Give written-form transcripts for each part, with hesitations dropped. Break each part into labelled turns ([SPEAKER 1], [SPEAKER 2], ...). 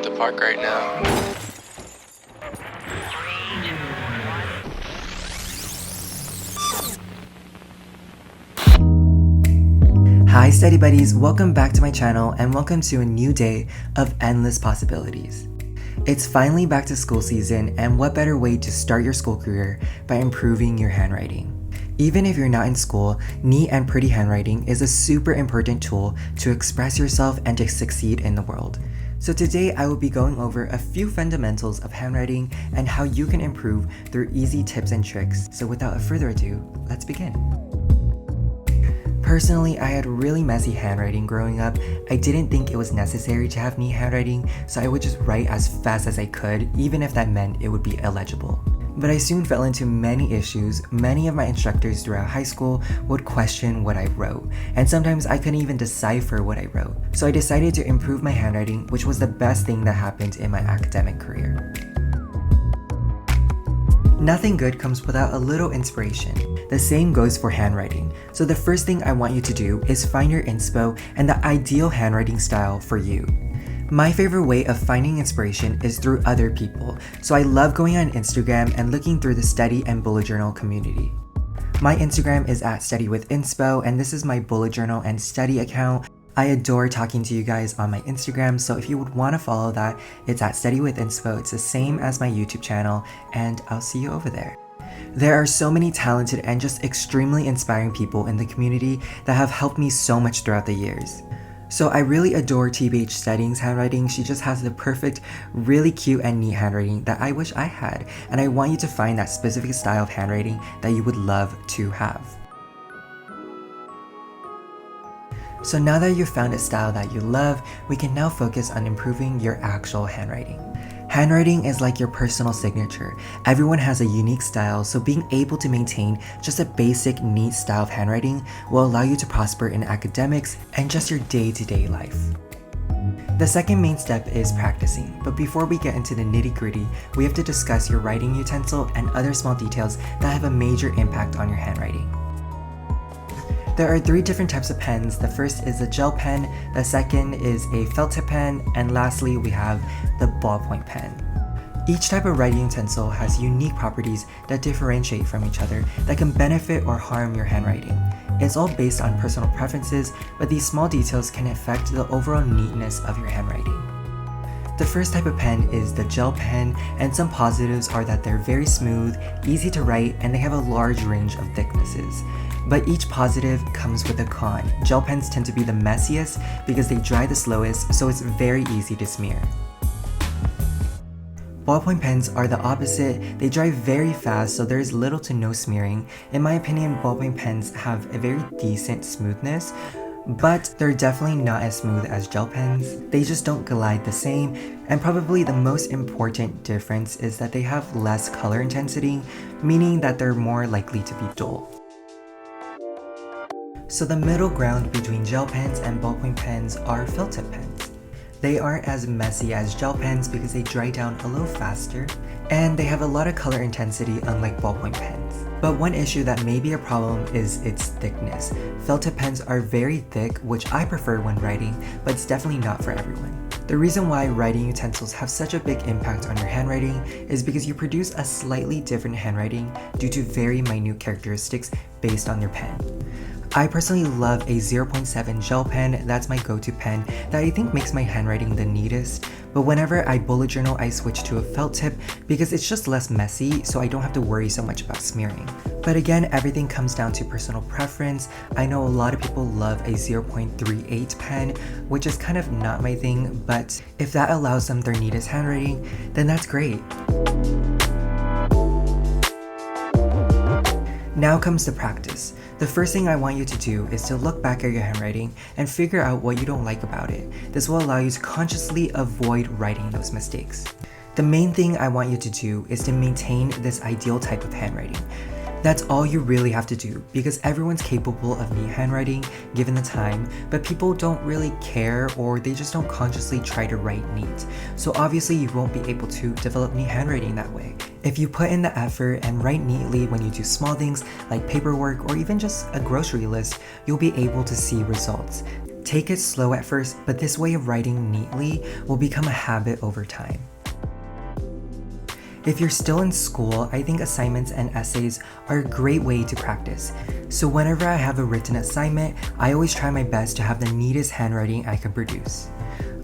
[SPEAKER 1] at the park right now.
[SPEAKER 2] Hi Study Buddies, welcome back to my channel and welcome to a new day of endless possibilities. It's finally back to school season, and what better way to start your school career by improving your handwriting. Even if you're not in school, neat and pretty handwriting is a super important tool to express yourself and to succeed in the world. So today I will be going over a few fundamentals of handwriting and how you can improve through easy tips and tricks. So without further ado, let's begin. Personally, I had really messy handwriting growing up. I didn't think it was necessary to have neat handwriting, so I would just write as fast as I could, even if that meant it would be illegible. But I soon fell into many issues. Many of my instructors throughout high school would question what I wrote, and sometimes I couldn't even decipher what I wrote. So I decided to improve my handwriting, which was the best thing that happened in my academic career. Nothing good comes without a little inspiration. The same goes for handwriting. So the first thing I want you to do is find your inspo and the ideal handwriting style for you. My favorite way of finding inspiration is through other people, so I love going on Instagram and looking through the study and bullet journal community. My Instagram is at studywithinspo, and this is my bullet journal and study account. I adore talking to you guys on my Instagram, so if you would want to follow that, it's at studywithinspo. It's the same as my YouTube channel, and I'll see you over there. There are so many talented and just extremely inspiring people in the community that have helped me so much throughout the years. So I really adore TBH Studying's handwriting. She just has the perfect, really cute and neat handwriting that I wish I had, and I want you to find that specific style of handwriting that you would love to have. So now that you've found a style that you love, we can now focus on improving your actual handwriting. Handwriting is like your personal signature. Everyone has a unique style, so being able to maintain just a basic, neat style of handwriting will allow you to prosper in academics and just your day-to-day life. The second main step is practicing, but before we get into the nitty-gritty, we have to discuss your writing utensil and other small details that have a major impact on your handwriting. There are 3 different types of pens. The first is a gel pen, the second is a felt tip pen, and lastly we have the ballpoint pen. Each type of writing utensil has unique properties that differentiate from each other that can benefit or harm your handwriting. It's all based on personal preferences, but these small details can affect the overall neatness of your handwriting. The first type of pen is the gel pen, and some positives are that they're very smooth, easy to write, and they have a large range of thicknesses. But each positive comes with a con. Gel pens tend to be the messiest because they dry the slowest, so it's very easy to smear. Ballpoint pens are the opposite. They dry very fast, so there's little to no smearing. In my opinion, ballpoint pens have a very decent smoothness, but they're definitely not as smooth as gel pens. They just don't glide the same, and probably the most important difference is that they have less color intensity, meaning that they're more likely to be dull. So the middle ground between gel pens and ballpoint pens are felt tip pens. They aren't as messy as gel pens because they dry down a little faster, and they have a lot of color intensity unlike ballpoint pens. But one issue that may be a problem is its thickness. Felt tip pens are very thick, which I prefer when writing, but it's definitely not for everyone. The reason why writing utensils have such a big impact on your handwriting is because you produce a slightly different handwriting due to very minute characteristics based on your pen. I personally love a 0.7 gel pen. That's my go-to pen that I think makes my handwriting the neatest. But whenever I bullet journal, I switch to a felt tip because it's just less messy, so I don't have to worry so much about smearing. But again, everything comes down to personal preference. I know a lot of people love a 0.38 pen, which is kind of not my thing, but if that allows them their neatest handwriting, then that's great. Now comes the practice. The first thing I want you to do is to look back at your handwriting and figure out what you don't like about it. This will allow you to consciously avoid writing those mistakes. The main thing I want you to do is to maintain this ideal type of handwriting. That's all you really have to do, because everyone's capable of neat handwriting given the time, but people don't really care, or they just don't consciously try to write neat. So obviously you won't be able to develop neat handwriting that way. If you put in the effort and write neatly when you do small things like paperwork or even just a grocery list, you'll be able to see results. Take it slow at first, but this way of writing neatly will become a habit over time. If you're still in school, I think assignments and essays are a great way to practice. So whenever I have a written assignment, I always try my best to have the neatest handwriting I can produce.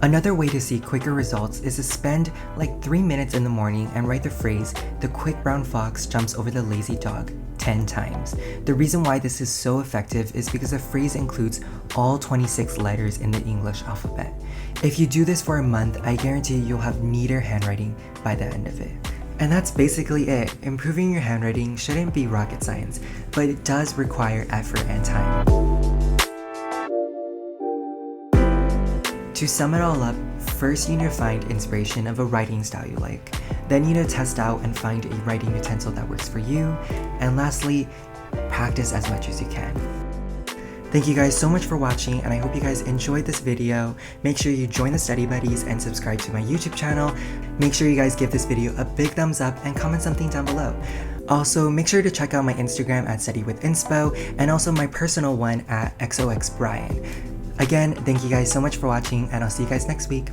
[SPEAKER 2] Another way to see quicker results is to spend like 3 minutes in the morning and write the phrase, "The quick brown fox jumps over the lazy dog," 10 times. The reason why this is so effective is because the phrase includes all 26 letters in the English alphabet. If you do this for a month, I guarantee you'll have neater handwriting by the end of it. And that's basically it. Improving your handwriting shouldn't be rocket science, but it does require effort and time. To sum it all up, first you need to find inspiration of a writing style you like. Then you need to test out and find a writing utensil that works for you. And lastly, practice as much as you can. Thank you guys so much for watching, and I hope you guys enjoyed this video. Make sure you join the Study Buddies and subscribe to my YouTube channel. Make sure you guys give this video a big thumbs up and comment something down below. Also, make sure to check out my Instagram at StudyWithInspo and also my personal one at XOXBrian. Again, thank you guys so much for watching, and I'll see you guys next week.